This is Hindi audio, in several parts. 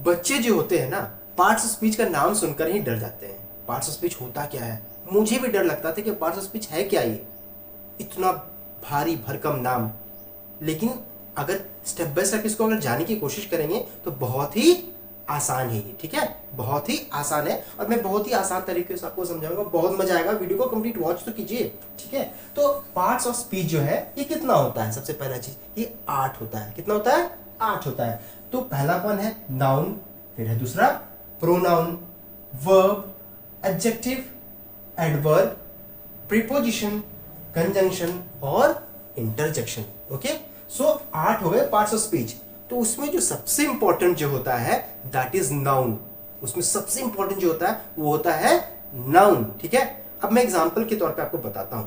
बच्चे जो होते हैं ना, पार्ट्स ऑफ स्पीच का नाम सुनकर ही डर जाते हैं। पार्ट्स ऑफ स्पीच होता क्या है, मुझे भी डर लगता था कि पार्ट्स ऑफ स्पीच है क्या ये, इतना भारी भरकम नाम। लेकिन अगर स्टेप बाय स्टेप इसको अगर जाने की कोशिश करेंगे तो बहुत ही आसान है ये, ठीक है, बहुत ही आसान है। और मैं बहुत ही आसान तरीके से आपको समझाऊंगा, बहुत मजा आएगा। वीडियो को कंप्लीट वॉच तो कीजिए, ठीक है। तो पार्ट्स ऑफ स्पीच जो है ये कितना होता है, सबसे पहला चीज ये 8 होता है। कितना होता है, 8 होता है। तो पहला कौन है, नाउन, फिर है दूसरा pronoun, verb, adjective, adverb, preposition, conjunction और इंटरजेक्शन। ओके, सो 8 हो गए पार्ट्स ऑफ स्पीच। तो उसमें जो सबसे इंपॉर्टेंट जो होता है दैट इज नाउन। उसमें सबसे इंपॉर्टेंट जो होता है वो होता है नाउन, ठीक है। अब मैं एग्जांपल के तौर पे आपको बताता हूं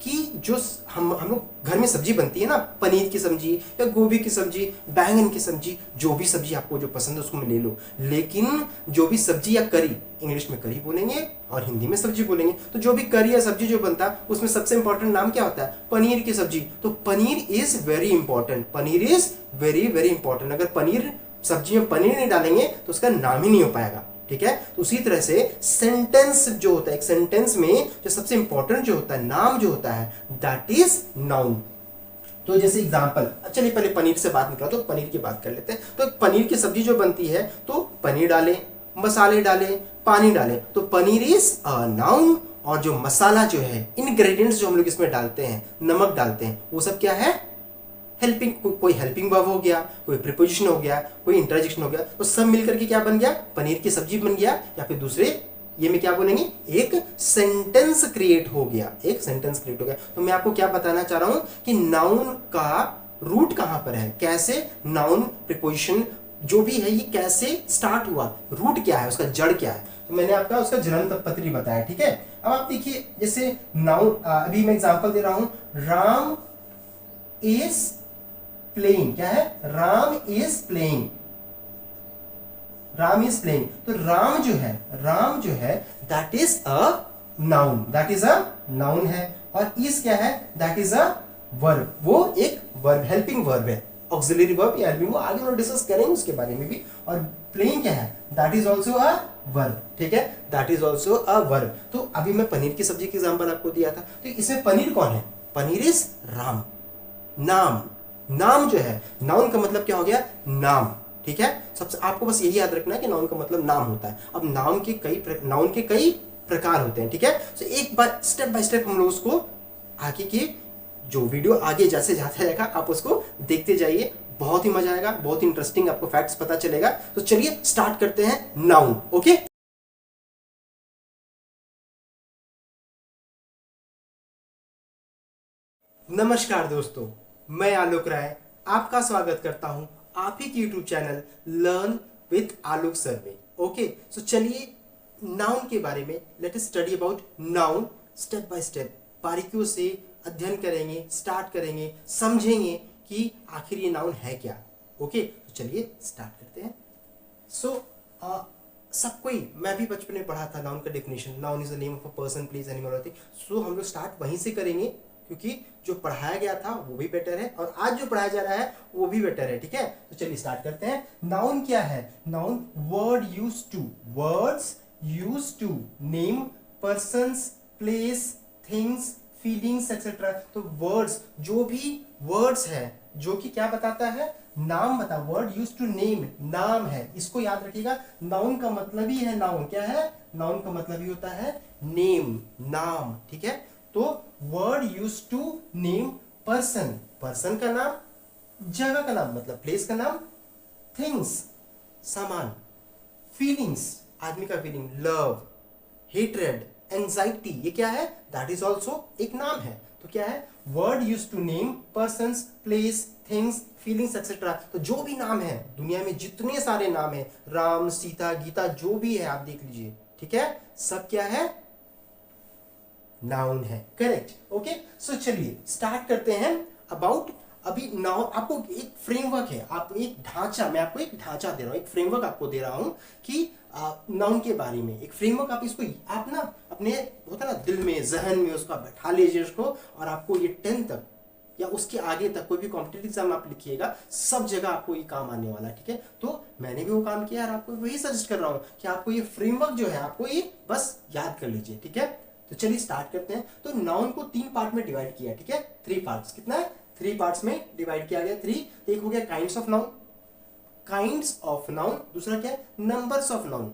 कि जो हम लोग घर में सब्जी बनती है ना, पनीर की सब्जी या गोभी की सब्जी, बैंगन की सब्जी, जो भी सब्जी आपको जो पसंद है उसको ले लो। लेकिन जो भी सब्जी या करी, इंग्लिश में करी बोलेंगे और हिंदी में सब्जी बोलेंगे, तो जो भी करी या सब्जी जो बनता है उसमें सबसे इंपॉर्टेंट नाम क्या होता है, पनीर की सब्जी। तो paneer is very important, paneer is very very important. अगर पनीर सब्जी में पनीर नहीं डालेंगे तो उसका नाम ही नहीं हो पाएगा, ठीक है। तो उसी तरह से सेंटेंस जो होता है, एक सेंटेंस में जो सबसे इंपॉर्टेंट जो होता है, नाम जो होता है दैट इज नाउन। तो जैसे एग्जांपल, चलिए पहले पनीर से बात निकला तो पनीर की बात कर लेते हैं। तो पनीर की सब्जी जो बनती है तो पनीर डालें, मसाले डालें, पानी डालें, तो पनीर इज अ नाउन। और जो मसाला जो है, इंग्रेडिएंट्स जो हम लोग इसमें डालते हैं, नमक डालते हैं, वो सब क्या है, हेल्पिंग, कोई हेल्पिंग वर्ब हो गया, कोई प्रीपोजिशन हो गया, कोई इंटरजेक्शन हो गया, तो सब मिलकर के क्या बन गया, पनीर की सब्जी बन गया। या फिर दूसरे ये में क्या बोलेंगे, एक सेंटेंस क्रिएट हो गया, एक सेंटेंस क्रिएट हो गया। तो मैं आपको क्या बताना चाह रहा हूं कि नाउन का रूट कहां पर है, कैसे नाउन प्रीपोजिशन जो भी है ये कैसे स्टार्ट हुआ, रूट क्या है, उसका जड़ क्या है। तो मैंने आपका उसका जन्म पत्री बताया, ठीक है। अब आप देखिए, जैसे नाउन, अभी मैं एग्जांपल दे रहा हूं, राम इज प्लेइंग, क्या है, Ram is playing, Ram is playing. तो राम जो है that is a noun, that is a noun है। और इज क्या है, दैट इज अ वर्ब, वो एक वर्ब, हेल्पिंग वर्ब है, ऑक्सिलरी वर्ब या हेल्पिंग, वो आगे हम डिस्कस करेंगे उसके बारे में भी। और प्लेइंग क्या है, that is also a verb, ठीक है, that is also a verb. तो अभी मैं पनीर की सब्जी की एग्जांपल आपको दिया था, तो इसमें पनीर कौन है, पनीर इज राम, नाम, नाम जो है, नाउन का मतलब क्या हो गया, नाम, ठीक है। सबसे आपको बस यही याद रखना है कि नाउन का मतलब नाम होता है। अब नाउन के कई प्रकार होते हैं, ठीक है। तो एक बार स्टेप बाय स्टेप हम लोग उसको आगे की जो वीडियो आगे जैसे जाता रहेगा आप उसको देखते जाइए, बहुत ही मजा आएगा, बहुत ही इंटरेस्टिंग आपको फैक्ट्स पता चलेगा। तो चलिए स्टार्ट करते हैं नाउन, ओके। नमस्कार दोस्तों, मैं आलोक राय आपका स्वागत करता हूं आप ही के YouTube channel learn with Alok sir में। ओके, सो चलिए नाउन के बारे में let us study about noun, step by step बारीकियों से अध्ययन करेंगे, स्टार्ट करेंगे, समझेंगे कि आखिर ये नाउन है क्या। ओके, तो चलिए स्टार्ट करते हैं। सो सब कोई, मैं भी बचपन में पढ़ा था नाउन का definition, noun is the name of a person, place, animal और थिंग। सो हम लोग स्टार्ट वहीं से करेंगे क्योंकि जो पढ़ाया गया था वो भी बेटर है और आज जो पढ़ाया जा रहा है वो भी बेटर है, ठीक है। तो चलिए स्टार्ट करते हैं। नाउन क्या है, noun word use to, words use to name persons, place, things, feelings etcetera. तो वर्ड्स, जो भी वर्ड्स है जो कि क्या बताता है, नाम बता, वर्ड यूज टू नेम, नाम है, इसको याद रखिएगा। नाउन का मतलब ही है, नाउन क्या है, नाउन का मतलब ही होता है नेम, नाम, ठीक है। तो word use to name person, person का नाम, जगह का नाम मतलब प्लेस का नाम, थिंग्स सामान, फीलिंग्स आदमी का फीलिंग, लव, हेट्रेड, एंजाइटी, ये क्या है, दैट इज ऑल्सो एक नाम है। तो क्या है, word use to name persons, place, things, feelings etcetera. तो जो भी नाम है दुनिया में, जितने सारे नाम है, राम, सीता, गीता, जो भी है आप देख लीजिए, ठीक है, सब क्या है, नाउन है, करेक्ट। ओके, सो चलिए स्टार्ट करते हैं अबाउट। अभी नाउन आपको एक फ्रेमवर्क है, आप एक ढांचा, मैं आपको एक ढांचा दे रहा हूं, एक फ्रेमवर्क आपको दे रहा हूं कि नाउन के बारे में एक फ्रेमवर्क, आप इसको आप ना अपने होता ना दिल में, जहन में उसका बैठा लीजिए उसको, और आपको ये 10 तक या उसके आगे तक कोई भी कॉम्पिटेटिव एग्जाम आप लिखिएगा, सब जगह आपको ये काम आने वाला है, ठीक है। तो मैंने भी वो काम किया और आपको वही सजेस्ट कर रहा हूँ कि आपको ये फ्रेमवर्क जो है आपको ये बस याद कर लीजिए, ठीक है। तो चलिए स्टार्ट करते हैं। तो नाउन को 3 पार्ट में डिवाइड किया, ठीक है, 3 पार्ट्स। कितना है? 3 पार्ट्स में डिवाइड किया गया। 3 एक हो गया kinds of noun, kinds of noun. दूसरा क्या है? नंबर्स ऑफ नाउन,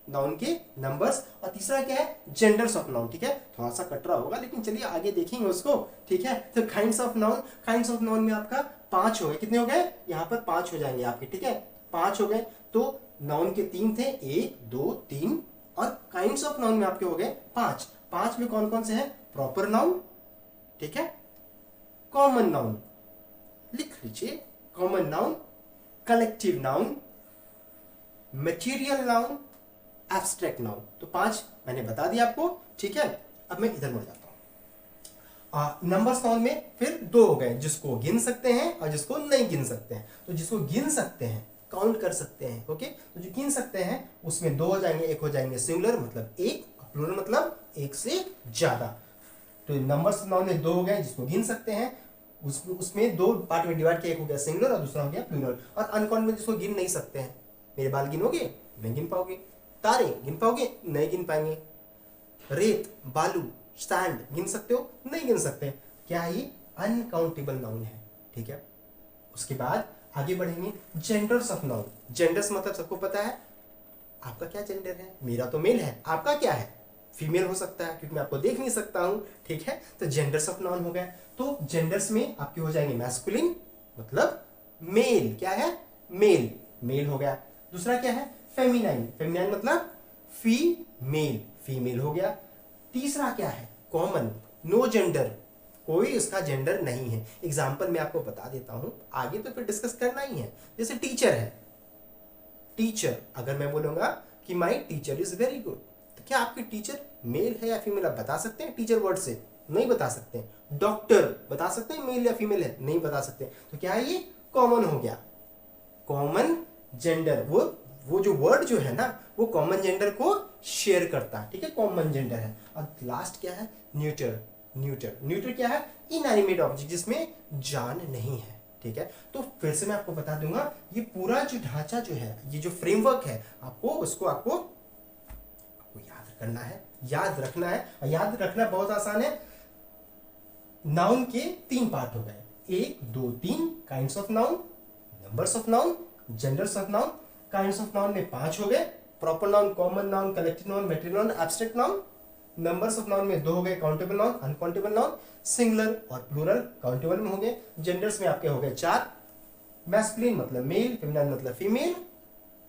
नाउन के नंबर्स। और तीसरा क्या है? जेंडर्स ऑफ नाउन, ठीक है। थोड़ा सा कटरा होगा लेकिन चलिए आगे देखेंगे उसको, ठीक है। तो kinds of noun, kinds of noun में आपका 5 हो गए। कितने हो गए? यहाँ पर 5 हो जाएंगे आपके, ठीक है, 5 हो गए। तो नाउन के 3 थे, 1 2 3, और काइंड्स ऑफ नाउन में आपके हो गए 5। 5 में कौन कौन से हैं? प्रॉपर नाउन, ठीक है, कॉमन नाउन, लिख लीजिए, common noun, collective noun, material noun, abstract noun. तो 5 मैंने बता दिया आपको, ठीक है। अब मैं इधर मुड़ जाता हूं। नंबर्स नाउन में फिर 2 हो गए, जिसको गिन सकते हैं और जिसको नहीं गिन सकते हैं। तो जिसको गिन सकते हैं, काउंट कर सकते हैं, ओके। तो जो गिन सकते हैं उसमें 2 हो जाएंगे, एक हो जाएंगे सिंगुलर मतलब एक, प्लूरल मतलब एक से ज्यादा। तो नंबर्स नाउन में 2 हो गए जिसको गिन सकते हैं, उसमें 2 पार्ट में डिवाइड किया, एक हो गया सिंगुलर और दूसरा हो गया प्लूरल। और अनकाउंट में जिसको गिन नहीं सकते हैं, मेरे बाल गिनोगे? नहीं गिन पाओगे। तारे गिन पाओगे? नहीं गिन पाएंगे। रेत, बालू, सैंड गिन सकते हो? नहीं गिन सकते। क्या ये? अनकाउंटेबल नाउन है, ठीक है। उसके बाद आगे बढ़ेंगे, जेंडर्स ऑफ नाउन। जेंडर्स मतलब सबको पता है, आपका क्या जेंडर है? मेरा तो मेल है, आपका क्या है? फीमेल हो सकता है क्योंकि मैं आपको देख नहीं सकता हूं, ठीक है। तो जेंडर्स ऑफ नाउन हो गए। तो जेंडर्स में आपके हो जाएंगे मैस्कुलिन मतलब मेल, क्या है? मेल, मेल हो गया। दूसरा क्या है? फेमिनाइन, फेमिनाइन मतलब फीमेल, फीमेल हो गया। तीसरा क्या है? कॉमन, नो जेंडर, कोई इसका जेंडर नहीं है। एग्जाम्पल मैं आपको बता देता हूं, आगे तो फिर डिस्कस करना ही है। जैसे टीचर है, टीचर, अगर मैं बोलूंगा कि my teacher is very good, तो क्या आपके टीचर मेल है या फीमेल? आप बता सकते हैं टीचर वर्ड से? नहीं बता सकते। डॉक्टर बता सकते हैं मेल या फीमेल है? नहीं बता सकते। तो क्या है ये? कॉमन हो गया, कॉमन जेंडर। वो जो वर्ड जो है ना, वो कॉमन जेंडर को शेयर करता है, ठीक है, कॉमन जेंडर है। और लास्ट क्या है? न्यूटर, न्यूटर, न्यूटर क्या है? इनएनिमेट ऑब्जेक्ट, जिसमें जान नहीं है, ठीक है। तो फिर से मैं आपको बता दूंगा, ये पूरा जो ढांचा जो है, ये जो फ्रेमवर्क है, आपको उसको आपको याद करना है, याद रखना है। और याद रखना बहुत आसान है। नाउन के 3 पार्ट हो गए, 1 2 3, kinds of noun, numbers of noun, genders of noun. Kinds of noun में 5 हो गए, proper noun, common noun, collective noun, material noun, abstract noun. Numbers of noun में 2 हो गए, countable noun, uncountable noun, singular और प्लूरल काउंटेबल में हो गए। जेंडर्स में आपके हो गए 4, मैस्कुलिन मतलब मेल, फेमिनिन मतलब फीमेल,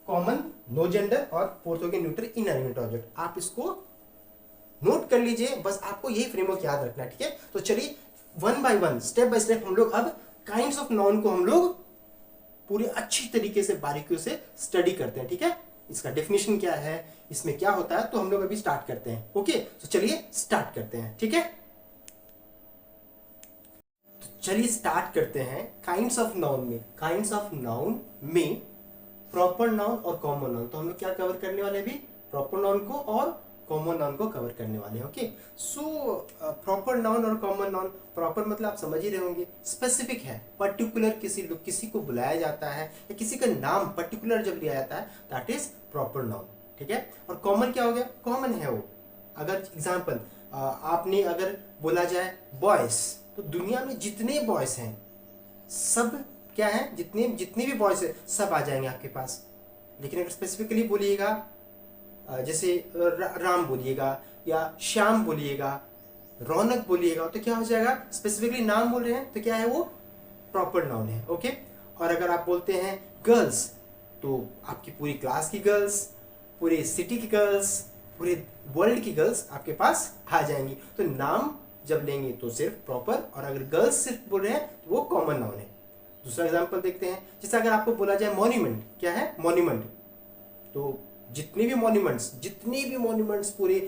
कॉमन, नो जेंडर, और फोर्थ हो गया न्यूट्रल, इनएनिमेट ऑब्जेक्ट। आप इसको नोट कर लीजिए, बस आपको यही फ्रेमवर्क याद रखना है, ठीक है। तो चलिए one by one, step by step हम लोग अब काइंड्स ऑफ नाउन को हम लोग पूरी अच्छी तरीके से बारीकियों से स्टडी करते हैं, ठीक है। इसका डेफिनेशन क्या है, इसमें क्या होता है, तो हम लोग अभी स्टार्ट करते हैं, ओके। तो चलिए स्टार्ट करते हैं, ठीक है। तो चलिए स्टार्ट करते हैं काइंड्स ऑफ नाउन में। काइंड्स ऑफ नाउन में प्रॉपर नाउन और कॉमन नाउन, तो हम लोग क्या कवर करने वाले अभी? प्रॉपर नाउन को और कॉमन नाउन को कवर करने वाले हैं, ओके। सो प्रॉपर नाउन और कॉमन नाउन, प्रॉपर मतलब आप समझ ही रहे होंगे, स्पेसिफिक है, पर्टिकुलर, किसी को बुलाया जाता है या किसी का नाम पर्टिकुलर जब लिया जाता है, दैट इज प्रॉपर नाउन, ठीक है। और कॉमन क्या हो गया? कॉमन है वो। अगर एग्जाम्पल आपने अगर बोला जाए बॉयस, तो दुनिया में जितने बॉयस हैं सब क्या है, जितने जितने भी बॉयस है सब आ जाएंगे आपके पास। लेकिन अगर स्पेसिफिकली बोलिएगा, जैसे राम बोलिएगा या श्याम बोलिएगा, रौनक बोलिएगा, तो क्या हो जाएगा? स्पेसिफिकली नाम बोल रहे हैं तो क्या है वो? प्रॉपर नाउन है, ओके। और अगर आप बोलते हैं गर्ल्स, तो आपकी पूरी क्लास की गर्ल्स, पूरे सिटी की गर्ल्स, पूरे वर्ल्ड की गर्ल्स आपके पास आ जाएंगी। तो नाम जब लेंगे तो सिर्फ प्रॉपर, और अगर गर्ल्स सिर्फ बोल रहे हैं तो वो कॉमन नाउन है। दूसरा एग्जांपल देखते हैं, जैसे अगर आपको बोला जाए मॉन्यूमेंट, क्या है? मॉन्यूमेंट, तो जितने भी मॉन्यूमेंट्स पूरे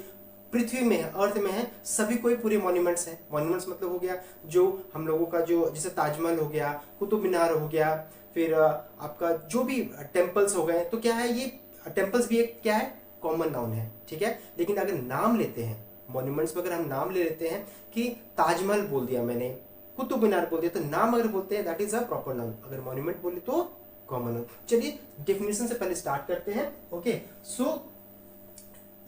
पृथ्वी में है, अर्थ में है, सभी कोई पूरे मॉन्यूमेंट्स हैं। मॉन्यूमेंट्स मतलब हो गया जो हम लोगों का, जो जैसे ताजमहल हो गया, कुतुब मीनार हो गया, फिर आपका जो भी टेम्पल्स हो गए, तो क्या है ये? टेम्पल्स भी एक क्या है? कॉमन नाउन है, ठीक है। लेकिन अगर नाम लेते हैं मॉन्यूमेंट्स में, अगर हम नाम ले लेते हैं कि ताजमहल बोल दिया मैंने, कुतुब मीनार बोलते हैं, तो नाम अगर बोलते हैं that is a proper noun, अगर मॉन्यूमेंट बोले तो कॉमन नाउन। चलिए डेफिनेशन से पहले स्टार्ट करते हैं। ओके, सो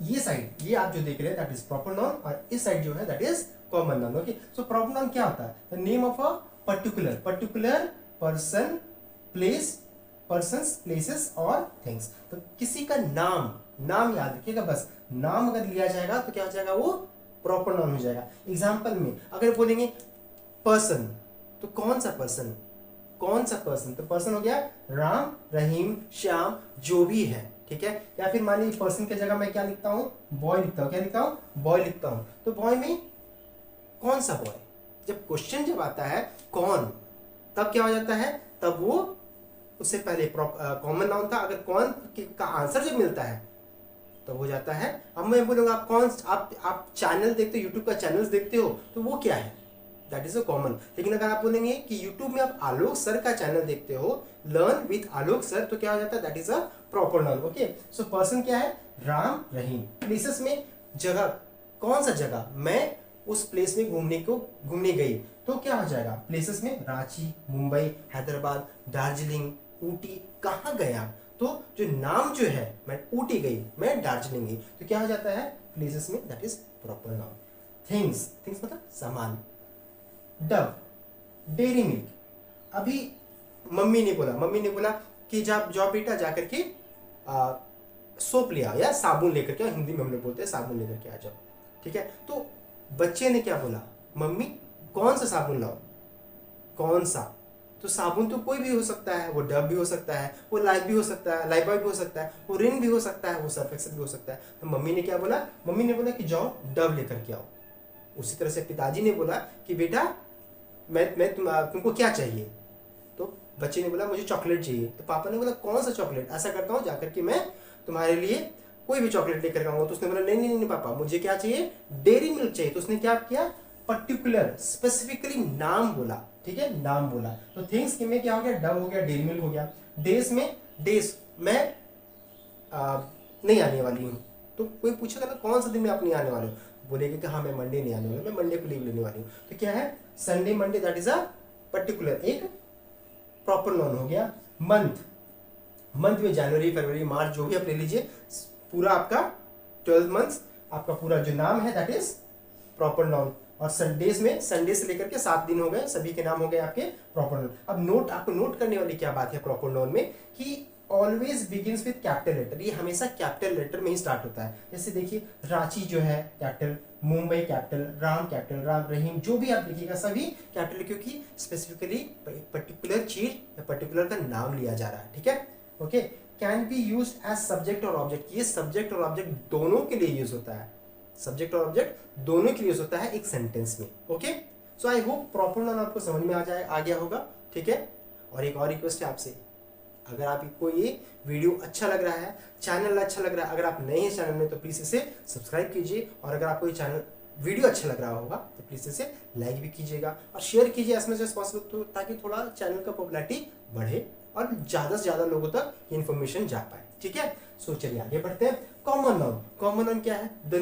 ये साइड, ये आप जो देख रहे हैं दैट इज प्रॉपर नाउन, और इस साइड जो है that is common noun. Okay, so proper noun क्या होता है? The name of a particular person, place, persons, places और थिंग्स। तो किसी का नाम याद रखिएगा, बस नाम अगर लिया जाएगा तो क्या हो जाएगा? वो प्रॉपर नाउन हो जाएगा। एग्जाम्पल में अगर बोलेंगे पर्सन, तो कौन सा पर्सन? तो पर्सन हो गया राम, रहीम, श्याम, जो भी है, ठीक है। या फिर मान लीजिए पर्सन की जगह मैं क्या लिखता हूँ? बॉय लिखता हूँ। क्या लिखता हूँ? बॉय लिखता हूँ। तो बॉय में कौन सा बॉय? जब क्वेश्चन जब आता है कौन, तब क्या हो जाता है? तब वो उससे पहले कॉमन नाउन था, अगर कौन का आंसर जब मिलता है तब हो जाता है। अब मैं बोलूंगा आप चैनल देखते हो, यूट्यूब का चैनल्स देखते हो, तो वो क्या है? That is a common. लेकिन अगर आप बोलेंगे कि यूट्यूब में आप आलोक सर का चैनल देखते हो, लर्न विथ आलोक सर, तो क्या हो जाता है? That is a proper noun. Okay, so person क्या है? राम, रहीम। प्लेसेस में जगह, कौन सा जगह? मैं उस प्लेस में घूमने गई, तो क्या हो जाएगा? प्लेसेस में रांची, मुंबई, हैदराबाद, दार्जिलिंग, ऊटी, कहाँ गया? तो जो नाम जो है, मैं ऊटी गई, मैं दार्जिलिंग गई, तो क्या हो जाता है? प्लेसेस में that is proper noun. Things मतलब सामान। Dove, dairy milk. अभी मम्मी ने बोला कि जाओ बेटा जा करके सोप ले आओ या साबुन लेकर के आओ, हिंदी में हम लोग बोलते हैं साबुन लेकर के आ जाओ, ठीक है। तो बच्चे ने क्या बोला? मम्मी कौन सा साबुन लाओ? कौन सा? तो साबुन तो कोई भी हो सकता है, वो डव भी हो सकता है, वो लाइफ भी हो सकता है, लाइफबॉय भी हो सकता है, वो रिन भी हो सकता है, वो सर्फ एक्सेल भी हो सकता है। तो मम्मी ने क्या बोला? मम्मी ने बोला कि जाओ डव लेकर के आओ। उसी तरह से पिताजी ने बोला कि बेटा तुमको क्या चाहिए? तो बच्चे ने बोला मुझे चॉकलेट चाहिए। तो पापा ने बोला कौन सा चॉकलेट? ऐसा करता हूँ जाकर के मैं तुम्हारे लिए कोई भी चॉकलेट लेकर आऊंगा। तो उसने बोला नहीं पापा, मुझे क्या चाहिए? डेयरी मिल्क चाहिए। तो उसने क्या किया? पर्टिकुलर, स्पेसिफिकली नाम बोला, ठीक है, नाम बोला। तो थिंग्स के में क्या हो गया? डव हो गया, डेयरी मिल्क हो गया। डेज में डेज, मैं नहीं आने वाली हूँ। तो कोई पूछेगा ना कौन सा दिन में आप नहीं आने वाले हो? बोलेगा कि हाँ मैं मंडे नहीं आने वाला, मैं मंडे को लीव लेने वाली हूँ। तो क्या है? Sunday, Monday, that is a particular, एक प्रॉपर नाउन हो गया। मंथ में जनवरी, फरवरी, मार्च, जो भी आप ले लीजिए, पूरा आपका 12 मंथ्स, आपका पूरा जो नाम है दैट इज प्रॉपर नाउन। और संडेज में, संडे से लेकर के 7 दिन हो गए, सभी के नाम हो गए आपके प्रॉपर नाउन। अब आपको नोट करने वाली क्या बात है प्रॉपर नाउन में, कि always begins with capital letter. ये हमेशा कैपिटल लेटर में ही स्टार्ट होता है। जैसे देखिए रांची जो है कैपिटल, मुंबई कैपिटल, राम, रहीम, जो भी आप लिखिएगा सभी कैपिटल, क्योंकि स्पेसिफिकली पर्टिकुलर चीज या पर्टिकुलर का नाम लिया जा रहा है, ठीक है। Okay, can be use as subject और ऑब्जेक्ट। ये सब्जेक्ट और ऑब्जेक्ट दोनों के लिए यूज होता है, सब्जेक्ट और ऑब्जेक्ट दोनों के लिए यूज होता है एक सेंटेंस में। Okay, so I hope proper noun आपको समझ में आ गया होगा, ठीक है। और एक और रिक्वेस्ट है आपसे, अगर आपको ये वीडियो अच्छा लग रहा है, चैनल अच्छा लग रहा है, अगर आप नए हैं चैनल में तो प्लीज़ इसे सब्सक्राइब कीजिए, और अगर आपको ये चैनल वीडियो अच्छा लग रहा होगा तो प्लीज़ इसे लाइक भी कीजिएगा और शेयर कीजिए एज मच एज पॉसिबल, तो ताकि थोड़ा चैनल का पॉपुलैरिटी बढ़े और ज़्यादा से ज़्यादा लोगों तक इन्फॉर्मेशन जा पाए, ठीक है। सो चलिए आगे बढ़ते हैं। कॉमन नाउन, कॉमन नाउन क्या है? The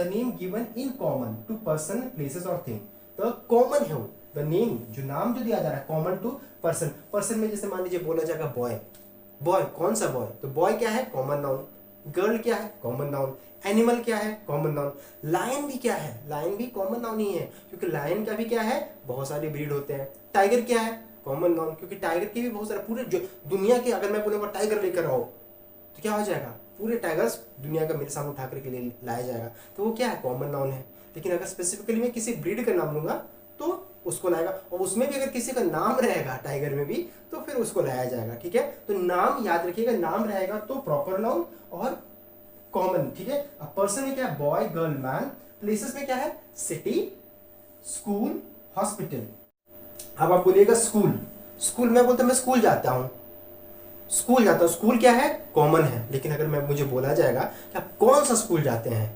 name given in common to person, places और थिंग। तो कॉमन है वो, द नेम, जो नाम जो दिया जा रहा है, कॉमन टू पर्सन। पर्सन में जैसे मान लीजिए बोला जाएगा बॉय, कौन सा बॉय? तो बॉय क्या है? Common noun. गर्ल क्या है? Common noun. एनिमल क्या है? Common noun. लायन भी क्या है? लायन भी कॉमन नाउन ही है, क्योंकि लायन का भी क्या है? बहुत सारे ब्रीड होते हैं। टाइगर क्या है? कॉमन नाउन, क्योंकि टाइगर के भी बहुत सारे, पूरे जो दुनिया के, अगर मैं बोलूंगा टाइगर लेकर आओ तो क्या हो जाएगा? पूरे टाइगर्स दुनिया का मेरे सामने उठा करके ले लाया जाएगा, तो वो क्या है? कॉमन नाउन है। लेकिन अगर स्पेसिफिकली मैं किसी ब्रीड का नाम लूंगा तो उसको लाएगा, और उसमें भी अगर किसी का नाम रहेगा टाइगर में भी तो फिर उसको लाया जाएगा, ठीक है। तो नाम याद रखिएगा, नाम रहेगा तो प्रॉपर नाउन और कॉमन, ठीक है। अब पर्सन में क्या है? Boy, girl, man. प्लेसेस में क्या है? City, school, hospital. अब आप बोलिएगा स्कूल मैं बोलता हूं मैं स्कूल जाता हूं, स्कूल क्या है? कॉमन है। लेकिन अगर मुझे बोला जाएगा कि आप कौन सा स्कूल जाते हैं,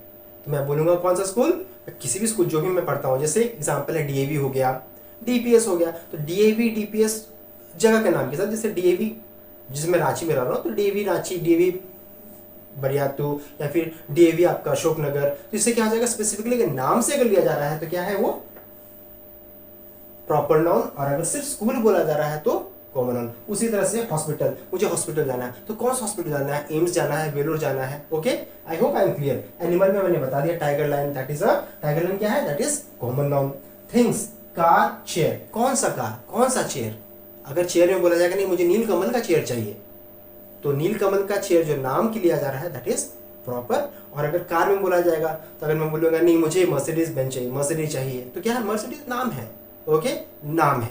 तो मैं बोलूंगा कौन सा स्कूल? किसी भी स्कूल जो भी मैं पढ़ता हूँ। जैसे एग्जांपल है डीएवी हो गया, डीपीएस हो गया, तो डीएवी डीपीएस जगह के नाम के साथ, जैसे डीएवी जिसमें रांची में रह रहा हूँ तो डीएवी रांची, डीएवी बरियातू, या फिर डीएवी आपका अशोकनगर। तो इससे क्या हो जाएगा? स्पेसिफिकली नाम से अगर लिया जा रहा है तो क्या है वो? प्रॉपर नाउन, और अगर सिर्फ स्कूल बोला जा रहा है तो कॉमन नाउन। उसी तरह से हॉस्पिटल, मुझे हॉस्पिटल जाना है तो कौन सा हॉस्पिटल जाना है, एम्स जाना है, वेलोर जाना है। Okay, I hope I am clear. Animal में मैंने बता दिया tiger lion, that is a, tiger lion क्या है, that is common noun. Things, car, chair, कौन सा कार, कौन सा चेयर। अगर चेयर में बोला जाएगा नहीं मुझे नीलकमल का चेयर चाहिए, तो नीलकमल का चेयर जो नाम के लिया जा रहा है दैट इज प्रॉपर। और अगर कार में बोला जाएगा तो अगर मैं बोलूंगा नहीं मुझे मर्सिडीज बेंच चाहिए, मर्सिडीज चाहिए, तो क्या है, मर्सिडीज नाम है। ओके, नाम है,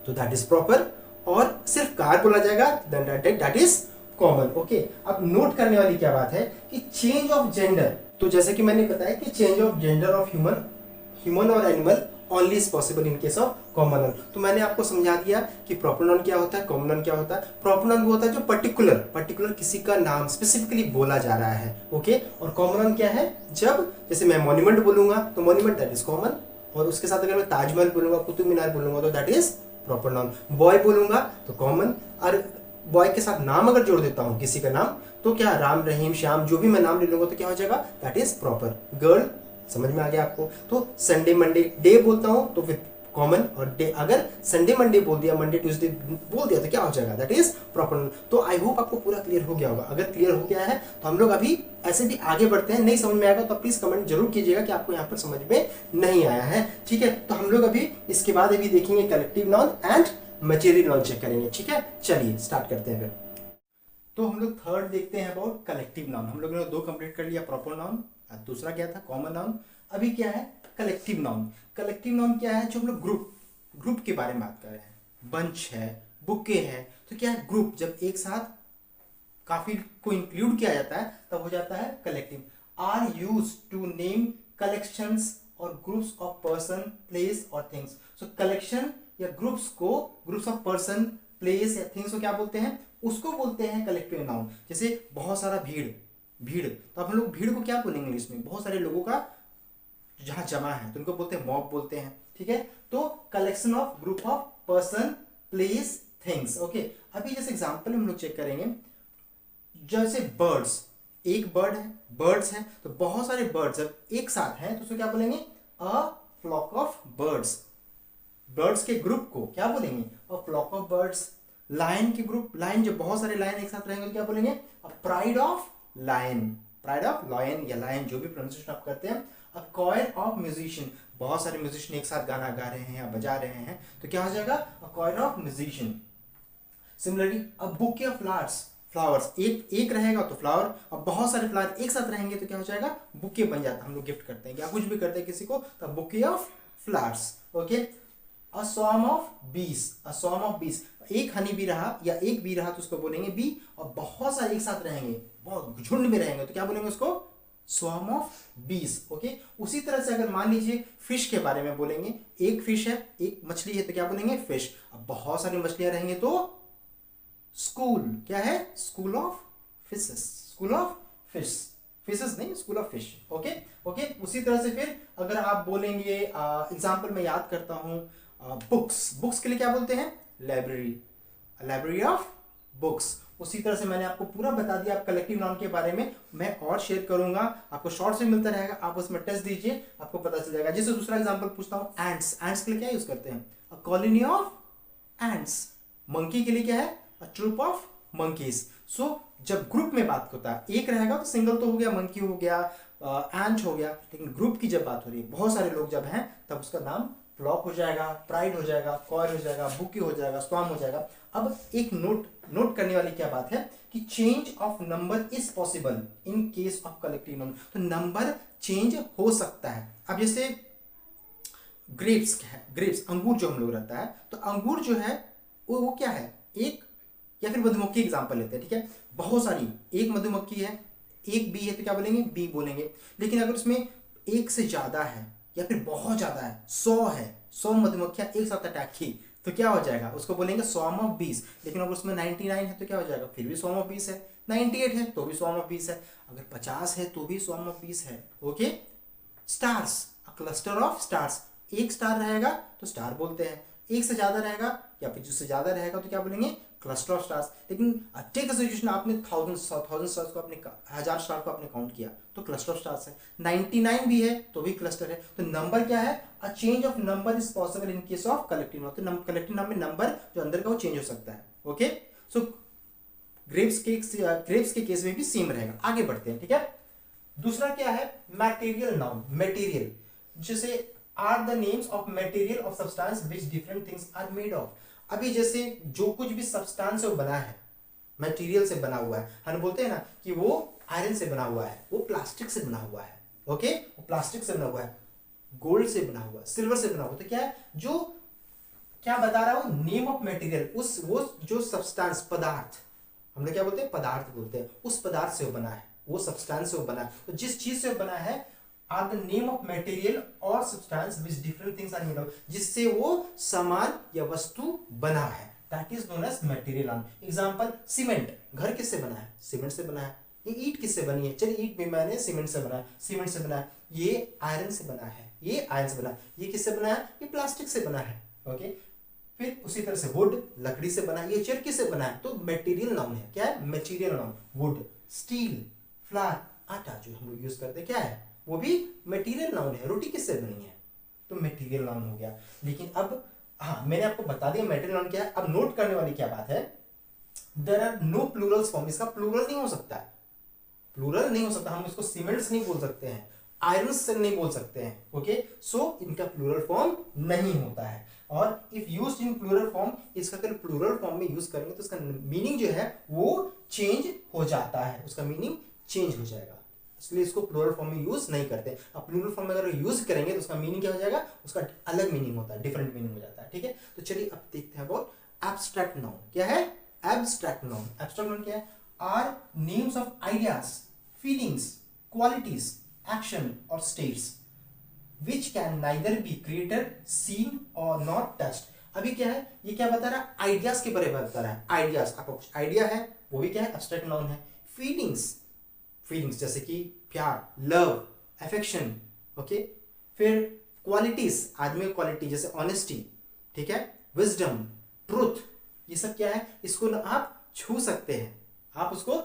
तो दैट इज प्रॉपर। और सिर्फ कार बोला जाएगा दैट इज कॉमन। ओके, अब नोट करने वाली क्या बात है कि चेंज ऑफ जेंडर, तो जैसे कि मैंने बताया कि change of gender of human और animal only is possible in case of common noun. तो मैंने आपको समझा दिया कि प्रॉपर नाउन क्या होता है, कॉमन नाउन क्या होता है। प्रॉपर नाउन वो होता है जो पर्टिकुलर किसी का नाम स्पेसिफिकली बोला जा रहा है। ओके, और कॉमन नाउन क्या है, जब जैसे मैं मॉन्यूमेंट बोलूंगा तो मॉन्यूमेंट दैट इज कॉमन, और उसके साथ अगर मैं ताजमहल बोलूंगा, कुतुब मीनार बोलूंगा तो that is proper noun. Boy बोलूंगा तो कॉमन, और बॉय के साथ नाम अगर जोड़ देता हूं किसी का नाम तो क्या, राम, रहीम, श्याम, जो भी मैं नाम ले लूंगा तो क्या हो जाएगा, दैट इज प्रॉपर। गर्ल, समझ में आ गया आपको। तो संडे मंडे डे बोलता हूं तो विद कॉमन, और डे अगर संडे मंडे बोल दिया, मंडे ट्यूसडे बोल दिया तो क्या हो जाएगा, दैट इज प्रॉपर। तो आई होप आपको पूरा क्लियर हो गया होगा। अगर क्लियर हो गया है तो हम लोग अभी ऐसे भी आगे बढ़ते हैं। नहीं समझ में आएगा तो प्लीज कमेंट जरूर कीजिएगा कि आपको यहाँ पर समझ में नहीं आया है। ठीक है, तो हम लोग अभी इसके बाद अभी देखेंगे collective noun and material noun check करेंगे। ठीक है, चलिए स्टार्ट करते हैं फिर। तो हम लोग थर्ड देखते हैं अबाउट कलेक्टिव नाउन। हम लोगों ने दो कंप्लीट कर लिया, प्रॉपर नाउन, दूसरा क्या था, कॉमन नाउन। अभी क्या है, कलेक्टिव नाउन। कलेक्टिव नाउन क्या है, जो हम लोग ग्रुप के बारे में बात कर रहे हैं। बंच है, बुके है, तो क्या है, ग्रुप जब एक साथ काफी को इंक्लूड किया जाता है तब हो जाता है collective. Are used to name collections और ग्रुप्स ऑफ पर्सन, प्लेस और थिंग्स। सो कलेक्शन या ग्रुप्स ऑफ पर्सन, प्लेस या थिंग्स को क्या बोलते हैं, उसको बोलते हैं कलेक्टिव नाउन। जैसे बहुत सारा भीड़, तो अब हम लोग भीड़ को क्या बोलेंगे इंग्लिश में, बहुत सारे लोगों का जहां जमा है तो उनको बोलते हैं मॉब बोलते हैं। ठीक है, तो collection of group of person, place, things. Okay, अभी जैसे एग्जांपल हम लोग चेक करेंगे, जैसे बर्ड्स, एक बर्ड्स है तो बहुत सारे बर्ड्स जब एक साथ हैं तो उसको क्या बोलेंगे, a flock of birds. Birds के ग्रुप को क्या बोलेंगे, a flock of birds. Lion के ग्रुप, लायन जो बहुत सारे लायन एक साथ रहेंगे तो क्या बोलेंगे, a pride of lion. Pride of lion या लायन, जो भी प्रोनाउंसिएशन आप करते हैं। अ कॉयर ऑफ म्यूजिशियन, बहुत सारे म्यूजिशियन एक साथ गाना गा रहे हैं या बजा रहे हैं तो क्या हो जाएगा, a choir of musician. Similarly a bouquet of flowers, एक रहेगा तो फ्लावर, अब बहुत सारे फ्लावर एक साथ रहेंगे तो क्या हो जाएगा, बुके बन जाता है। हम लोग गिफ्ट करते हैं या कुछ भी करते हैं किसी को तो bouquet of flowers. Okay, a swarm of बीस, एक हनी बी रहा या एक बी रहा तो उसको बोलेंगे बी, और बहुत सारे एक साथ रहेंगे, बहुत झुंड में रहेंगे तो क्या बोलेंगे उसको, स्वॉर्म ऑफ बीस। ओके, उसी तरह से अगर मान लीजिए फिश के बारे में बोलेंगे, एक फिश है, एक मछली है तो क्या बोलेंगे, फिश। अब बहुत सारी मछलियां रहेंगे तो स्कूल, क्या है, school of fishes, school of fishes नहीं, school of fish. Okay okay, उसी तरह से फिर अगर आप बोलेंगे, एग्जांपल मैं याद करता हूं, बुक्स के लिए क्या बोलते हैं, लाइब्रेरी ऑफ बुक्स। उसी तरह से मैंने आपको पूरा बता दिया। आप कलेक्टिव नाउन के बारे में मैं और शेयर करूंगा, आपको शॉर्ट्स में मिलता रहेगा, आप उसमें टेस्ट दीजिए, आपको पता चल जाएगा। जैसे दूसरा एग्जांपल पूछता हूं, एंट्स के लिए क्या यूज करते हैं, a colony of ants. Monkey के लिए क्या है, अ ट्रूप ऑफ मंकीज। सो जब ग्रुप में बात होता है, एक रहेगा तो सिंगल तो हो गया, मंकी हो गया, एंट हो गया, लेकिन ग्रुप की जब बात हो रही है, बहुत सारे लोग जब हैं तब उसका नाम फ्लॉक हो जाएगा, प्राइड हो जाएगा, कॉयर हो जाएगा, बुकी हो जाएगा, स्वाम हो जाएगा। अब एक नोट करने वाली क्या बात है कि change of number is possible in case of collective noun. तो नंबर चेंज हो सकता है। अब जैसे ग्रेप्स अंगूर जो हम लोग रहता है, तो अंगूर जो है वो क्या है, एक, या फिर मधुमक्खी एग्जांपल लेते हैं। ठीक है, बहुत सारी, एक मधुमक्खी है, एक बी है तो क्या बोलेंगे, बी बोलेंगे। लेकिन अगर उसमें एक से ज्यादा है या फिर बहुत ज्यादा है, 100 है, 100 मधुमक्खियां एक साथ अटैक की तो क्या हो जाएगा, उसको बोलेंगे स्वॉर्म ऑफ बीस। लेकिन अगर उसमें 99 है तो क्या हो जाएगा, फिर भी स्वॉर्म ऑफ बीस है। 98 है तो भी स्वॉर्म ऑफ बीस है। अगर 50 है तो भी स्वॉर्म ऑफ बीस है। Okay, stars, a cluster of stars, एक स्टार रहेगा तो स्टार बोलते हैं, एक से ज्यादा रहेगा या फिर जिससे ज्यादा रहेगा तो क्या बोलेंगे, क्लस्टर ऑफ स्टार्स। लेकिन टेक अ सिचुएशन आपने थाउजेंड स्टार्स को आपने 1000 स्टार को आपने काउंट किया तो क्लस्टर ऑफ स्टार्स है। 99 भी है तो भी क्लस्टर है। तो नंबर क्या है? A change of number is possible in case of collective noun. तो कलेक्टिव नाउन में नंबर जो अंदर का वो चेंज हो सकता है। ओके, सो ग्रेप्स के केस में भी सेम रहेगा। आगे बढ़ते हैं, ठीक है। दूसरा क्या है? Material noun. मटेरियल जैसे are the names of material of substance which different things are made of. अभी जैसे जो कुछ भी सब्सटेंस से बना है, मटेरियल से बना हुआ है, हम बोलते हैं ना कि वो आयरन से बना हुआ है, वो प्लास्टिक से बना हुआ है। ओके, वो प्लास्टिक से बना हुआ है, गोल्ड से बना हुआ है, सिल्वर से बना हुआ। तो क्या है? जो क्या बता रहा हूं? नेम ऑफ मटेरियल, उस वो जो सब्सटेंस, पदार्थ, हम लोग क्या बोलते हैं? पदार्थ बोलते हैं। उस पदार्थ से वो बना है, वो सब्सटेंस से वो बना है। तो जिस चीज से बना है are the name of material और substance which different things are made of, जिससे वो सामान या वस्तु बना है, that is known as material noun. Example, cement. घर किससे बना है? सीमेंट से बना है। ये ईंट किससे बनी है? चलिए ईंट भी मैंने सीमेंट से बना है, सीमेंट से बना है। ये आयरन से बना है, ये आयरन से बना है। ये किससे बना है? ये प्लास्टिक से बना है। ओके, फिर उसी तरह से वुड, लकड़ी से बना है। ये चेयर किससे बना है? तो मटेरियल नाउन है। क्या है? Material noun. Would, steel, flower, आटा जो हम लोग यूज करते हैं, क्या है? वो भी मटेरियल नाउन है। रोटी किससे बनी है? तो मटेरियल नाउन हो गया। लेकिन अब हाँ, मैंने आपको बता दिया मटेरियल नाउन क्या है। अब नोट करने वाली क्या बात है? There are no plurals form. इसका प्लूरल नहीं हो सकता है, प्लूरल नहीं हो सकता। हम इसको सीमेंट्स नहीं बोल सकते हैं, आयरन से नहीं बोल सकते हैं। ओके, सो इनका प्लूरल फॉर्म नहीं होता है। और if used in plural form, इसका अगर प्लूरल फॉर्म में यूज करेंगे तो इसका मीनिंग जो है वो चेंज हो जाता है, उसका मीनिंग चेंज हो जाएगा। इसलिए इसको प्लूरल फॉर्म में यूज नहीं करते। अब प्लूरल फॉर्म में अगर यूज करेंगे तो उसका मीनिंग क्या हो जाएगा? उसका अलग मीनिंग होता है, डिफरेंट मीनिंग हो जाता है। ठीक है, तो चलिए अब देखते हैं अबाउट एब्स्ट्रैक्ट नाउन। क्या है? Abstract noun. एब्स्ट्रैक्ट नाउन क्या है? Are names of ideas, feelings, qualities, action और states which can neither be created, seen or not touched। अभी क्या है? ये क्या बता रहा है? आइडियाज के बारे में बता रहा है। आइडियाज, आपको कुछ आइडिया है, वो भी क्या है? एब्स्ट्रैक्ट नाउन है। फीलिंग्स, फीलिंग्स जैसे कि प्यार, लव, अफेक्शन। ओके, फिर क्वालिटीज, आदमी की क्वालिटी जैसे ऑनेस्टी, ठीक है, विजडम, ट्रूथ, ये सब क्या है? इसको ना आप छू सकते हैं, आप उसको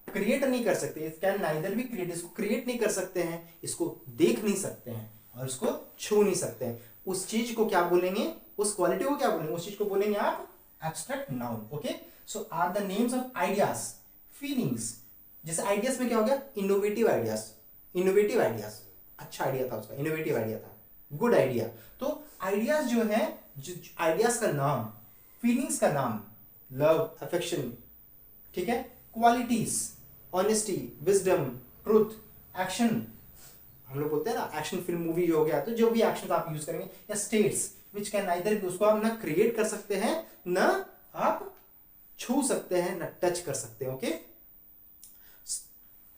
क्रिएट नहीं कर सकते। It can neither be create, इसको क्रिएट नहीं कर सकते हैं, इसको देख नहीं सकते हैं और इसको छू नहीं सकते हैं। उस चीज को क्या बोलेंगे? उस क्वालिटी को क्या बोलेंगे? उस चीज को बोलेंगे आप abstract noun. Okay, so are the names of ideas, feelings. जैसे आइडियाज में क्या हो गया? Innovative ideas. इनोवेटिव आइडियाज, अच्छा आइडिया था उसका, इनोवेटिव आइडिया था, गुड आइडिया। तो आइडियाज जो है, जो आइडियाज का नाम, फीलिंग्स का नाम, लव, अफेक्शन, ठीक है, qualities, honesty, wisdom, truth, action, हम लोग बोलते हैं ना एक्शन फिल्म मूवी जो हो गया, तो जो भी एक्शन आप यूज करेंगे, या स्टेट्स विच कैन नाइदर, उसको आप ना क्रिएट कर सकते हैं, ना आप छू सकते हैं, ना टच कर सकते हैं। ओके,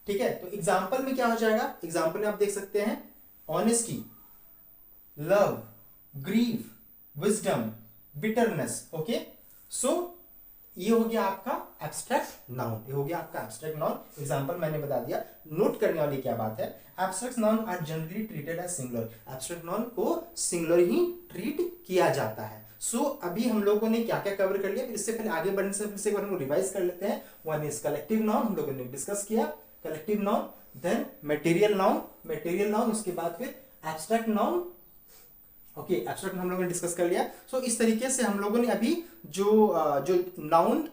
ठीक है। तो एग्जाम्पल में क्या हो जाएगा? एग्जाम्पल में आप देख सकते हैं honesty, love, grief, wisdom, bitterness. Okay, so ये हो गया आपका एब्स्ट्रैक्ट नाउन, ये हो गया आपका एब्स्ट्रैक्ट नाउन। एग्जांपल मैंने बता दिया। नोट करने वाली क्या बात है? Abstract noun are generally treated as singular. Abstract noun को सिंगुलर ही ट्रीट किया जाता है। सो अभी हम लोगों ने क्या क्या कवर कर लिया? फिर इससे पहले आगे बढ़ने से फिर से एक बार हम रिवाइज कर लेते हैं। वन इज कलेक्टिव नाउन, हम लोगों ने डिस्कस किया collective noun, then material noun, material noun, उसके बाद फिर एब्स्ट्रैक्ट नाउन। ओके, एब्स्ट्रैक्ट हम लोगों ने डिस्कस कर लिया। सो इस तरीके से हम लोगों ने अभी जो नाउन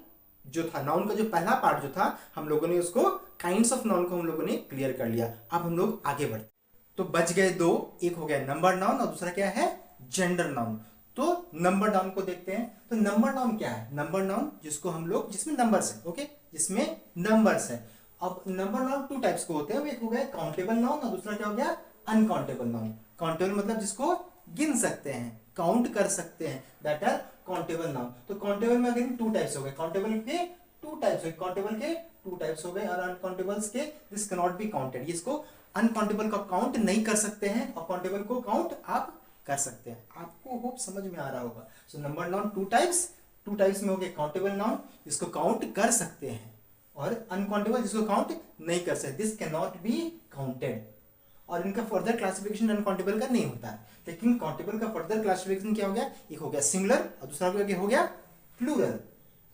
जो था, नाउन का जो पहला पार्ट जो था, हम लोगों ने उसको काइंड्स ऑफ नाउन को हम लोगों ने क्लियर कर लिया। अब हम लोग आगे बढ़ते, तो बच गए दो, एक हो गया नंबर नाउन और दूसरा क्या है? Gender noun. तो नंबर नाउन को देखते हैं। तो नंबर नाउन क्या है? नंबर नाउन जिसको हम लोग, जिसमें नंबर्स है, ओके, जिसमें नंबर्स है। अब नंबर नाउन टू टाइप्स को होते हैं, एक हो गया काउंटेबल नाउन और दूसरा क्या हो गया? Uncountable noun. काउंटेबल मतलब जिसको गिन सकते हैं, काउंट कर सकते हैं, दैट आर काउंटेबल नाउन। तो काउंटेबल में अगर टू टाइप्स हो गए, काउंटेबल के टू टाइप्स हो गए, काउंटेबल के टू टाइप्स हो गए, और अनकाउंटेबल्स के this can not be counted. इसको अनकाउंटेबल का काउंट नहीं कर सकते हैं और काउंटेबल को काउंट आप कर सकते हैं। आपको होप समझ में आ रहा होगा। So number noun two types में हो गए काउंटेबल नाउन जिसको काउंट कर सकते हैं, और अनकाउंटेबल जिसको काउंट नहीं कर सकते, this can not be counted. और इनका फर्दर क्लासिफिकेशन अनकाउंटेबल का नहीं होता है, लेकिन काउंटेबल का फर्दर क्लासिफिकेशन क्या हो गया? एक हो गया सिंगुलर और दूसरा हो गया प्लूरल।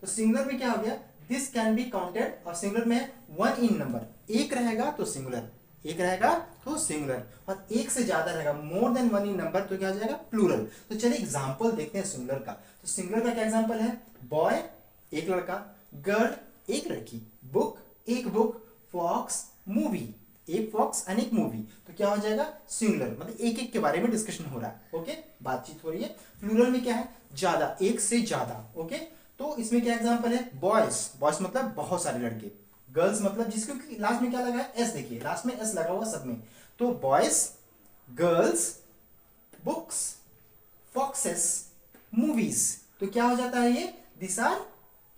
तो सिंगुलर में क्या हो गया, दिस कैन बी काउंटेड, और सिंगुलर में वन इन नंबर, एक रहेगा तो सिंगुलर, एक रहेगा तो सिंगुलर, और एक से ज्यादा रहेगा more than one in number तो क्या हो जाएगा, प्लूरल। तो चलिए एग्जांपल देखते हैं सिंगुलर का। तो सिंगुलर का क्या एग्जांपल है, बॉय एक लड़का, गर्ल एक लड़की, बुक एक बुक, फॉक्स मूवी एक फॉक्स एंड एक मूवी, तो क्या हो जाएगा सिंगुलर, मतलब एक एक के बारे में डिस्कशन हो रहा है, ओके, बातचीत हो रही है। प्लूरल में क्या है, ज्यादा, एक से ज्यादा, ओके। तो इसमें क्या एग्जांपल है, बॉयज, बॉयज मतलब बहुत सारे लड़के, गर्ल्स मतलब जिसके लास्ट में क्या लगा है, एस, देखिए लास्ट में एस लगा हुआ सब में, तो boys, girls, books, foxes, movies, तो क्या हो जाता है ये, this are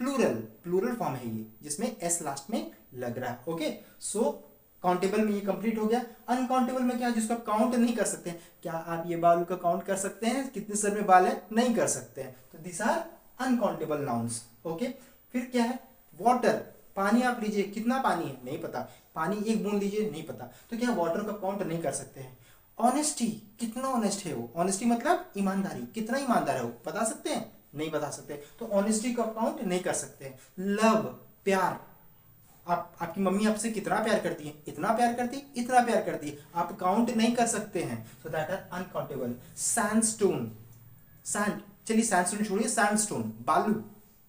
plural, plural form है ये जिसमें एस लास्ट में लग रहा है, ओके। सो काउंटेबल में ये कंप्लीट हो गया। अनकाउंटेबल में क्या है, जिसको आप काउंट नहीं कर सकते हैं, क्या आप ये बाल का काउंट कर सकते हैं, कितने सर में बाल है, नहीं कर सकते हैं, तो this are uncountable nouns, okay. फिर क्या है, वाटर, पानी आप लीजिए, कितना पानी है नहीं पता, पानी एक बूंद लीजिए नहीं पता, तो क्या वाटर का काउंट नहीं कर सकते हैं। ऑनेस्टी, कितना ऑनेस्ट है वो, ऑनेस्टी मतलब ईमानदारी, कितना ईमानदार है वो, बता सकते हैं, नहीं बता सकते, तो ऑनेस्टी का काउंट नहीं कर सकते। लव, प्यार, आपकी मम्मी आपसे कितना प्यार करती है, इतना प्यार करती है, इतना प्यार करती है, आप काउंट नहीं कर सकते हैं, so that are uncountable. Sandstone, sand, चलिए सैंडस्टोन छोड़िए, सैंडस्टोन बालू,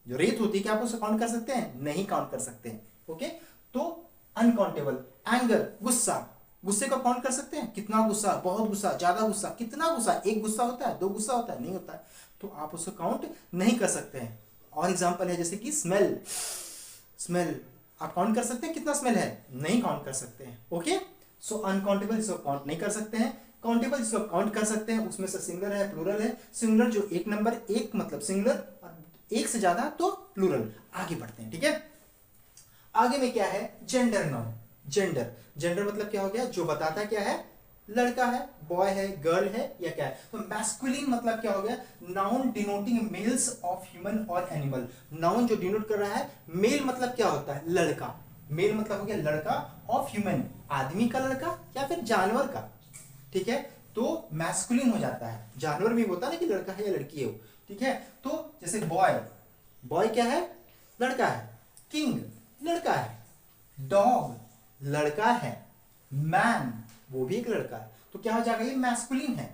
जो रेत होती है, क्या आप उसे काउंट कर सकते हैं, नहीं काउंट कर सकते हैं, ओके, तो अनकाउंटेबल। एंगर, गुस्सा, गुस्से को काउंट कर सकते हैं, कितना गुस्सा, बहुत गुस्सा, ज्यादा गुस्सा, कितना गुस्सा, एक गुस्सा होता है, दो गुस्सा होता है, नहीं होता है, तो आप उसको काउंट नहीं कर सकते हैं। और एग्जांपल है जैसे कि स्मेल, स्मेल आप काउंट कर सकते हैं, कितना स्मेल है, नहीं काउंट कर सकते हैं, ओके। सो अनकाउंटेबल इसको काउंट नहीं कर सकते हैं, काउंटेबल इसको काउंट कर सकते हैं, उसमें से सिंगुलर है, प्लूरल है। सिंगुलर जो एक नंबर, एक मतलब सिंगुलर, एक से ज्यादा तो प्लूरल। आगे बढ़ते हैं, ठीक है। आगे में क्या है, जेंडर नाउन। जेंडर, जेंडर मतलब क्या हो गया, जो बताता है क्या है, लड़का है, बॉय है, गर्ल है, या क्या है। तो मैस्कुलिन मतलब क्या हो गया, noun denoting males of human और एनिमल। नाउन जो डिनोट कर रहा है, मेल मतलब क्या होता है, लड़का, मेल मतलब हो गया लड़का, ऑफ ह्यूमन आदमी का लड़का या फिर जानवर का, ठीक है, तो मैस्कुलिन हो जाता है। जानवर भी होता है ना कि लड़का है या लड़की है वो, ठीक है। तो जैसे बॉय, बॉय क्या है, लड़का है, किंग लड़का है, डॉग लड़का है, मैन वो भी एक लड़का है, तो क्या हो जाएगा, ये मैस्कुलिन है।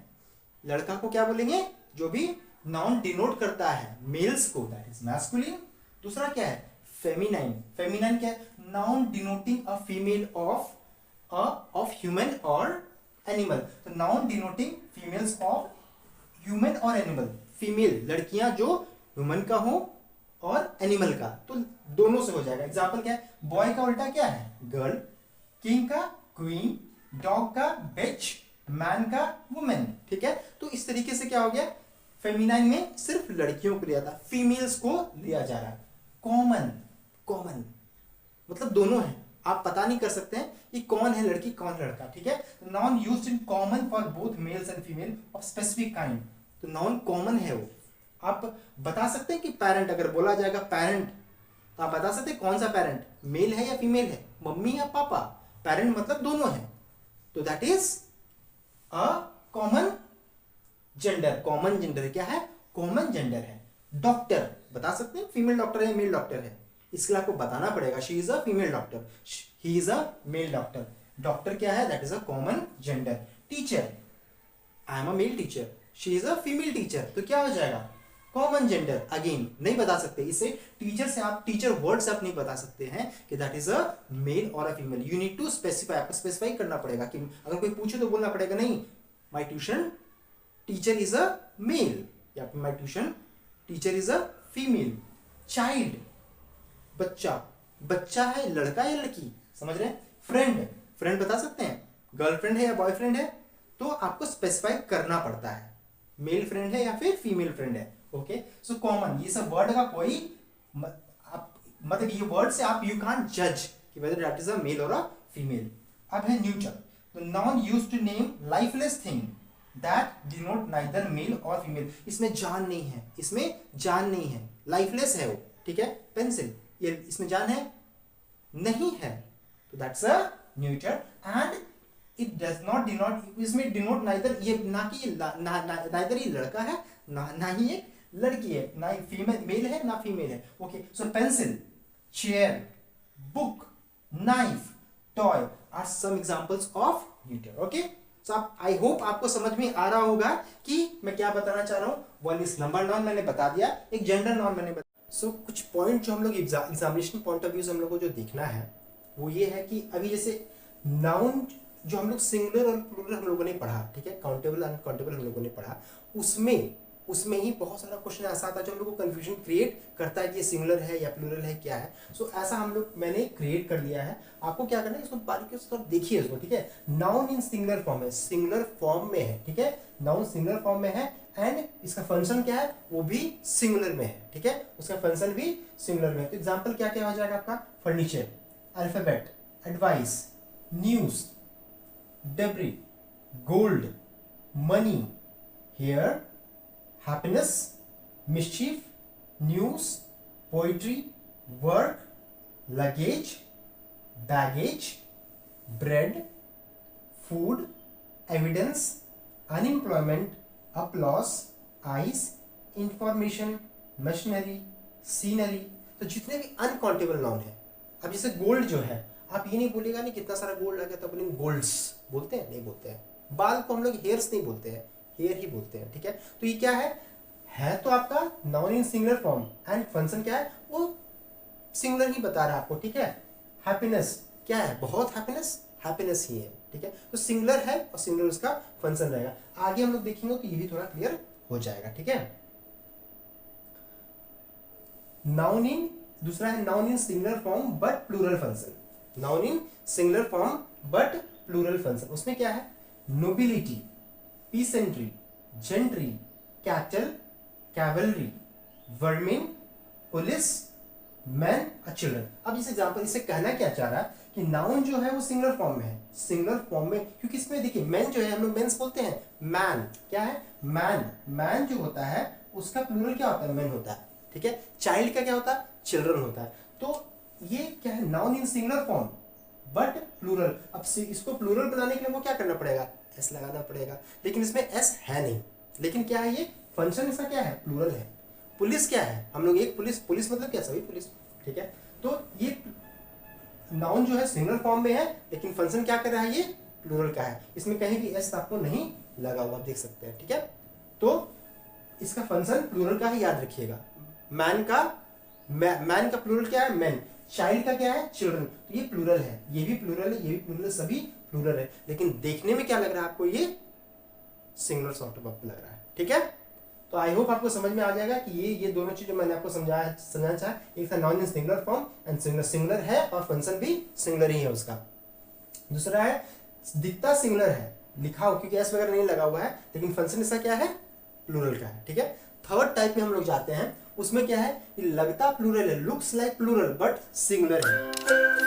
लड़का को क्या बोलेंगे, जो भी नाउन डिनोट करता है मेल्स को, दैट इज मैस्कुलिन। दूसरा क्या है, फेमिनाइन। फेमिनाइन क्या है, noun denoting a female of human और एनिमल। तो noun denoting females of human और एनिमल, फीमेल लड़कियां जो ह्यूमन का हो और एनिमल का, तो दोनों से हो जाएगा। एग्जाम्पल क्या है, बॉय का उल्टा क्या है, गर्ल, किंग का क्वीन, डॉग का बिच, मैन का वुमेन, ठीक है। तो इस तरीके से क्या हो गया, फेमिनाइन में सिर्फ लड़कियों को लिया था, फीमेल्स को लिया जा रहा है। कॉमन, कॉमन मतलब दोनों है, आप पता नहीं कर सकते हैं कि कौन है लड़की कौन लड़का, ठीक है। तो noun used in common for both mails and female of specific kind, तो नाउन कॉमन है वो। आप बता सकते हैं कि पेरेंट, अगर बोला जाएगा पेरेंट, तो आप बता सकते हैं कौन सा पेरेंट, मेल है या फीमेल है, मम्मी या पापा, पेरेंट मतलब दोनों है, तो that is a common gender. Common gender क्या है, कॉमन जेंडर है। डॉक्टर बता सकते हैं फीमेल डॉक्टर है मेल डॉक्टर है, इसके लिए आपको बताना पड़ेगा, she is a female doctor, he is a mail doctor. Doctor क्या है, that is a common gender. Teacher, I am a male teacher, she is a female teacher, तो क्या हो जाएगा, कॉमन जेंडर। अगेन नहीं बता सकते इसे, टीचर से आप, टीचर वर्ड से आप नहीं बता सकते हैं कि दैट इज अ मेल और a female, you need to specify, आपको स्पेसिफाई करना पड़ेगा कि अगर कोई पूछे तो बोलना पड़ेगा नहीं my tuition teacher is a male, या my tuition teacher is a female. Child, बच्चा, बच्चा है लड़का या लड़की, समझ रहे हैं। फ्रेंड, फ्रेंड बता सकते हैं, गर्लफ्रेंड है या बॉयफ्रेंड है, तो आपको स्पेसिफाई करना पड़ता है, मेल फ्रेंड है या फिर फीमेल फ्रेंड है, ओके। सो कॉमन, ये सब वर्ड का कोई आप मतलब ये वर्ड से आप यू कांट जज कि whether that is a male और अ फीमेल। अब है न्यूट्रल, तो noun used to name lifeless thing that denote neither male और फीमेल, इसमें जान नहीं है, इसमें जान नहीं है, लाइफलेस है वो, ठीक है। पेंसिल, ये इसमें जान है नहीं है, तो that's a neutral. And it does not denote, इसमें डिनोट नाइदर, ये ना कि नाइदर ये लड़का है ना ही ये लड़की है, ना फीमेल, मेल है ना फीमेल है। Okay, so pencil, chair, book, knife, toy are some examples of neuter. Okay, so आप, आई होप आपको समझ में आ रहा होगा कि मैं क्या बताना चाह रहा हूँ। वन इज नंबर नॉन मैंने बता दिया, एक जेंडर नॉन मैंने बता। सो कुछ पॉइंट जो हम लोग एग्जामिनेशन पॉइंट ऑफ व्यू से हम लोग को जो देखना है वो ये है कि अभी जैसे नाउन जो हम लोग सिंगुलर और प्लूरल हम लोगों ने पढ़ा, ठीक है, काउंटेबल अनकाउंटेबल हम लोगों ने पढ़ा, उसमें ही बहुत सारा क्वेश्चन ऐसा आता है जो हम लोग को कंफ्यूजन क्रिएट करता है कि ये सिंगुलर है या प्लूरल है क्या है। सो ऐसा हम लोग मैंने क्रिएट कर लिया है। आपको क्या करना है, इसको बारीकी से देखिए इसको, ठीक है। नाउन इन सिंगुलर फॉर्म है, सिंगुलर फॉर्म में है, ठीक है, नाउन सिंगुलर फॉर्म में है एंड इसका फंक्शन क्या है वो भी सिंगुलर में है, ठीक है, उसका फंक्शन भी सिंगुलर में है। तो एग्जाम्पल क्या क्या हो जाएगा आपका, furniture, alphabet, advice, news, debris, gold, money, hair, happiness, mischief, news, poetry, work, luggage, baggage, bread, food, evidence, unemployment, applause, eyes, information, machinery, scenery। तो जितने भी अनकाउंटेबल नाउन है, अब जैसे गोल्ड जो है, आप ये नहीं बोलेगा नहीं कितना सारा गोल्ड आ गया तो अपने गोल्ड्स बोलते हैं, नहीं बोलते हैं। बाल को हम लोग हेयर्स नहीं बोलते हैं, हेयर ही बोलते हैं, ठीक है। तो ये क्या है तो आपका noun in singular form and function क्या है वो सिंगुलर ही बता रहा है आपको, ठीक है। हैप्पीनेस क्या है, बहुत हैप्पीनेस, हैप्पीनेस ही है, ठीक है। तो सिंगुलर है और सिंगुलर उसका फंक्शन रहेगा। आगे हम लोग देखेंगे तो ये भी थोड़ा क्लियर हो जाएगा, ठीक है। नाउन इन, दूसरा है noun in singular form but plural function. Noun in singular form but plural function, उसमें क्या है, nobility, peasantry, gentry, cattle, cavalry, vermin, police, men, children। अब इस एग्जांपल, इससे कहना क्या चाह रहा है कि नाउन जो है वो सिंगुलर फॉर्म में है, सिंगुलर फॉर्म में, क्योंकि इसमें देखिए मैन जो है हम लोग मेंस बोलते हैं, मैन क्या है, मैन, मैन जो होता है उसका प्लूरल क्या होता है, मैन होता है, ठीक है। चाइल्ड का क्या होता है, चिल्ड्रन होता है। तो ये क्या है, noun in singular form but plural. अब इसको प्लूरल बनाने के लिए वो क्या करना पड़ेगा, एस लगाना पड़ेगा, लेकिन इसमें एस है नहीं। लेकिन क्या है, ये फंक्शन इसका क्या है, प्लूरल है। पुलिस क्या है, हम लोग एक पुलिस, पुलिस मतलब क्या, सभी पुलिस, ठीक है। तो ये नाउन जो है सिंगुलर फॉर्म में है लेकिन फंक्शन क्या कर रहा है, ये प्लूरल का है। इसमें कहीं भी एस आपको नहीं लगा हुआ, देख सकते हैं, ठीक है। तो इसका फंक्शन प्लूरल का ही याद रखिएगा। मैन का प्लूरल क्या है, मैन। चाइल्ड का क्या है, चिल्ड्रन। तो ये प्लूरल है, ये भी प्लूरल है, ये भी प्लूरल है, सभी प्लूरल है। लेकिन देखने में क्या लग रहा है आपको, ये सिंगुलर सॉर्ट ऑफ लग रहा है, ठीक है। तो आई होप आपको समझ में आ जाएगा कि ये दोनों चीजें मैंने आपको समझाना चाहा। एक था non in singular form and singular है और फंक्शन भी सिंगुलर ही है उसका। दूसरा है दिखता सिंगुलर है, लिखा हो क्योंकि एस वगैरह नहीं लगा हुआ है, लेकिन फंक्शन इसका क्या है, प्लूरल का है, ठीक है। थर्ड टाइप में हम लोग जाते हैं, उसमें क्या है, लगता प्लूरल है, looks like plural but singular है।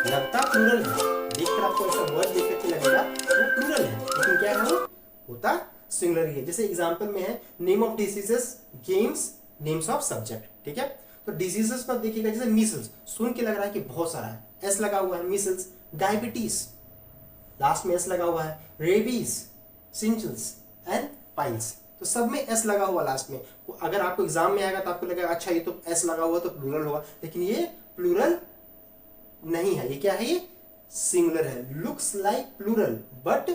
लगता प्लूरल है, देखकर आपको ऐसा वर्ड देख करके लगेगा वो प्लूरल है, लेकिन क्या है वो होता सिंगुलर ही है। जैसे एग्जांपल में है name of diseases, games, names of subject, ठीक है। तो डिजीजेस पर देखिएगा, जैसे मीसल्स, सुन के लग रहा है कि बहुत सारा है, एस लगा हुआ है, मीसल्स। डायबिटीज, लास्ट में एस लगा हुआ है। रेबीज, सिंचल्स एंड पाइल्स, तो सब में एस लगा हुआ लास्ट में। अगर आपको एग्जाम में आएगा तो आपको लगेगा अच्छा ये तो एस लगा हुआ तो प्लूरल होगा, लेकिन ये प्लूरल नहीं है, ये क्या है, ये सिंगुलर है। Looks like plural but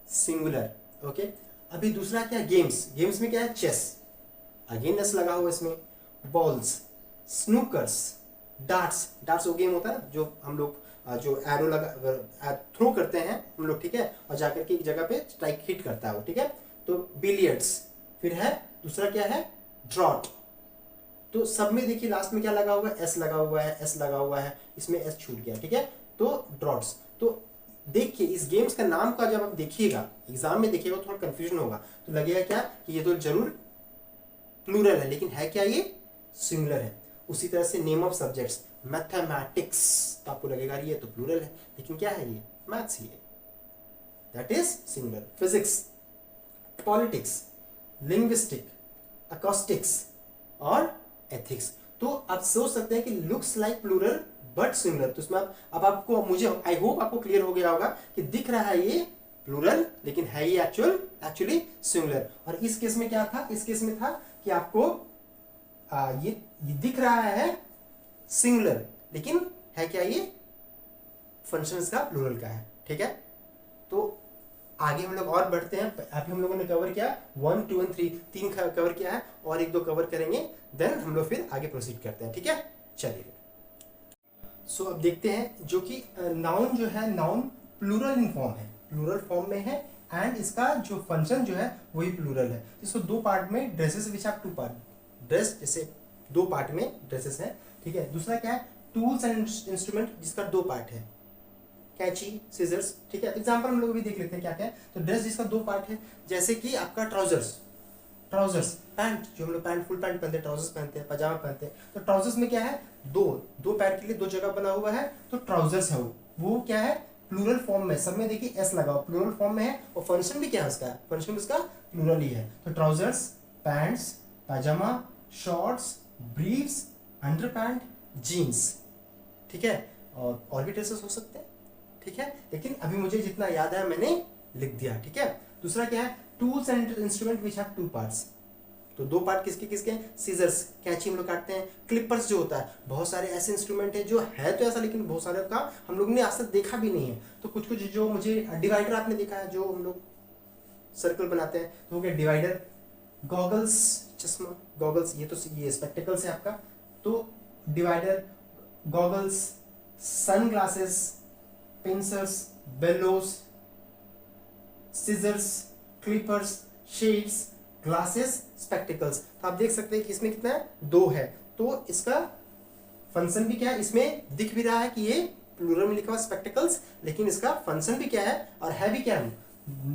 singular, okay. अभी दूसरा क्या है, गेम्स। गेम्स में क्या है, चेस, अगेन एस लगा हुआ इसमें। बॉल्स, स्नूकर्स, डार्ट्स, डार्ट्स वो गेम होता है ना जो हम लोग जो एरो लगा थ्रो करते हैं हम लोग, ठीक है, और जाकर के एक जगह पे स्ट्राइक हिट करता है वो, ठीक है। तो बिलियर्ड्स, फिर है दूसरा क्या है, ड्रॉट। तो सब में देखिए लास्ट में क्या लगा हुआ है, एस लगा हुआ है, एस लगा हुआ है, इसमें एस छूट गया, ठीक है। तो ड्रॉट्स। तो देखिए इस गेम्स का नाम का जब आप देखिएगा, एग्जाम में देखिएगा थोड़ा कंफ्यूजन होगा, तो लगेगा क्या कि ये तो जरूर प्लूरल है, लेकिन है क्या, ये सिंगुलर है। उसी तरह से नेम ऑफ सब्जेक्ट्स, मैथमेटिक्स, तो आपको लगेगा ये तो प्लूरल है, लेकिन क्या है, ये मैथ्स ही है, that is singular. Physics, politics, linguistic, acoustics और एथिक्स। तो आप सोच सकते हैं कि looks like plural but singular. तो इसमें अब आपको, मुझे आई होप आपको क्लियर हो गया होगा कि दिख रहा है ये प्लूरल लेकिन है ये एक्चुअली सिंगुलर। और इस केस में क्या था, इस केस में था कि आपको ये दिख रहा है सिंगुलर, लेकिन है क्या ये, फंक्शन इसका प्लूरल का है। ठीक है, तो आगे हम लोग और बढ़ते हैं। अभी हम लोगों ने कवर किया 1, 2 और 3, 3 कवर किया है, और 1, 2 कवर करेंगे, देन हम लोग फिर आगे प्रोसीड करते हैं। ठीक है, चलिए। सो अब देखते हैं जो कि नाउन जो है, नाउन प्लूरल इन फॉर्म है, प्लूरल फॉर्म में है, एंड इसका जो फंक्शन जो है वही प्लूरल है। इसको दो पार्ट में, dresses which have 2 part, dress जैसे 2 पार्ट में ड्रेसेस है। ठीक है, दूसरा क्या है, टूल्स एंड इंस्ट्रूमेंट जिसका 2 पार्ट है, कैची, सीजर्स। ठीक है, एग्जांपल हम लोग भी देख लेते हैं क्या क्या है। तो ड्रेस जिसका 2 पार्ट है, जैसे कि आपका ट्राउजर्स, ट्राउजर्स पैंट, जो हम लोग पैंट, फुल पैंट पहनते हैं, ट्राउजर्स पहनते हैं, पजामा पहनते हैं। तो ट्राउजर्स में क्या है, दो पैर के लिए 2 जगह बना हुआ है, तो ट्राउजर्स है वो क्या है, प्लूरल फॉर्म में, सब में देखिए एस लगा हुआ, प्लूरल फॉर्म में है, और फंक्शन भी क्या है उसका, फंक्शन उसका प्लूरल ही है। तो ट्राउजर्स, पैंट्स, पाजामा, शॉर्ट्स, ब्रीफ्स, अंडरपैंट, जीन्स। ठीक है, और भी ड्रेसेस हो सकते हैं। ठीक है, लेकिन अभी मुझे जितना याद है मैंने लिख दिया। ठीक है, दूसरा क्या है, tools and instrument which have 2 parts. तो 2 पार्ट किसके किसके हैं, सीजर्स, कैंची हम लोग काटते हैं, क्लिपर्स जो होता है, बहुत सारे ऐसे इंस्ट्रूमेंट है जो है तो ऐसा, लेकिन बहुत सारे का हम लोग ने आज तक देखा भी नहीं है। तो कुछ कुछ जो मुझे, डिवाइडर आपने देखा है, जो हम लोग सर्कल बनाते हैं, तो हो गया डिवाइडर। गॉगल्स, चश्मा, गॉगल्स, ये स्पेक्टिकल्स है आपका, तो divider, goggles, sunglasses, pincers, bellows, scissors, clippers, shades, glasses, spectacles. तो आप देख सकते हैं कि इसमें कितना है, 2 है। तो इसका फंक्शन भी क्या है, इसमें दिख भी रहा है कि ये प्लूरल में लिखा हुआ स्पेक्टिकल्स, लेकिन इसका फंक्शन भी क्या है, और है भी क्या है,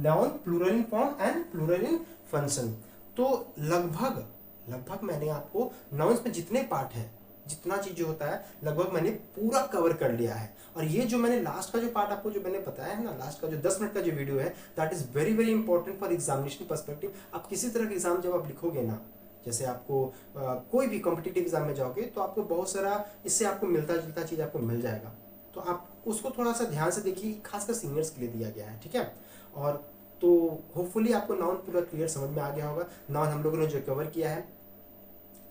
noun plural in form and plural in function. तो लगभग मैंने आपको नाउन्स में जितने पार्ट है, जितना चीज जो होता है, लगभग मैंने पूरा कवर कर लिया है। और ये जो मैंने लास्ट का जो पार्ट आपको जो मैंने बताया है ना, लास्ट का जो 10 मिनट का जो वीडियो है, that is very very important for examination perspective. आप किसी तरह का एग्जाम जब आप लिखोगे ना, जैसे आपको कोई भी कॉम्पिटिटिव एग्जाम में जाओगे, तो आपको बहुत सारा इससे आपको मिलता जुलता चीज आपको मिल जाएगा। तो आप उसको थोड़ा सा ध्यान से देखिए, खासकर सीनियर्स के लिए दिया गया है। ठीक है, और तो होपफुली आपको नाउन पूरा क्लियर समझ में आ गया होगा। नाउन हम लोगों ने जो कवर किया है,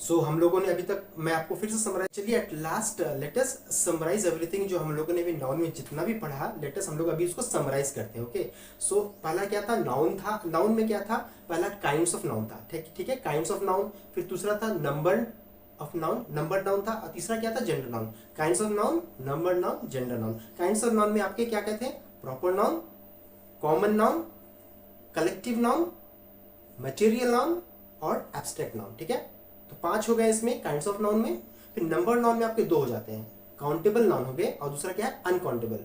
सो हम लोगों ने अभी तक, मैं आपको फिर से समराइज, चलिए at last let us summarise everything. जो हम लोगों ने भी नाउन में जितना भी पढ़ा, लेट अस हम लोग अभी उसको समराइज करते हैं। ओके, सो पहला क्या था, नाउन था। नाउन में क्या था, पहला काइंड्स ऑफ नाउन था। ठीक है, काइंड्स ऑफ नाउन। फिर दूसरा था number of noun, number noun था। और तीसरा क्या था, gender noun. Kinds of noun, number noun, gender noun. Kinds of noun में आपके क्या कहते हैं, proper noun, common noun, collective noun, material noun और एब्स्ट्रैक्ट नाउन। ठीक है, तो 5 हो गए इसमें काइंड्स ऑफ नाउन में। फिर नंबर नाउन में आपके 2 हो जाते हैं, काउंटेबल नाउन हो गए, और दूसरा क्या है, अनकाउंटेबल।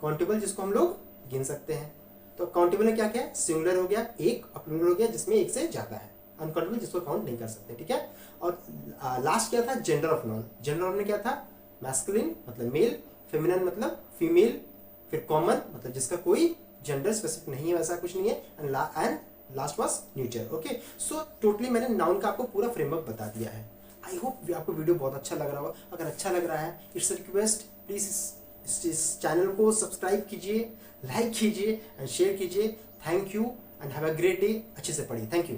काउंटेबल जिसको हम लोग गिन सकते हैं। तो काउंटेबल में क्या क्या है, सिंगुलर हो गया, एक, और प्लूरल हो गया जिसमें एक से ज्यादा है। अनकाउंटेबल जिसको काउंट नहीं कर सकते। ठीक है, और लास्ट क्या था, gender of noun. Gender of में क्या था, मैस्कुलिन मतलब मेल, फेमिनिन मतलब फीमेल, फिर कॉमन मतलब जिसका कोई जेंडर स्पेसिफिक नहीं है, वैसा कुछ नहीं है, and last was neutral. Okay, so totally मैंने नाउन का आपको पूरा फ्रेमवर्क बता दिया है। आई होप आपको वीडियो बहुत अच्छा लग रहा होगा। अगर अच्छा लग रहा है, इट्स रिक्वेस्ट, प्लीज इस चैनल को सब्सक्राइब कीजिए, लाइक कीजिए एंड शेयर कीजिए। Thank you and have a great day. अच्छे से पढ़िए। Thank you.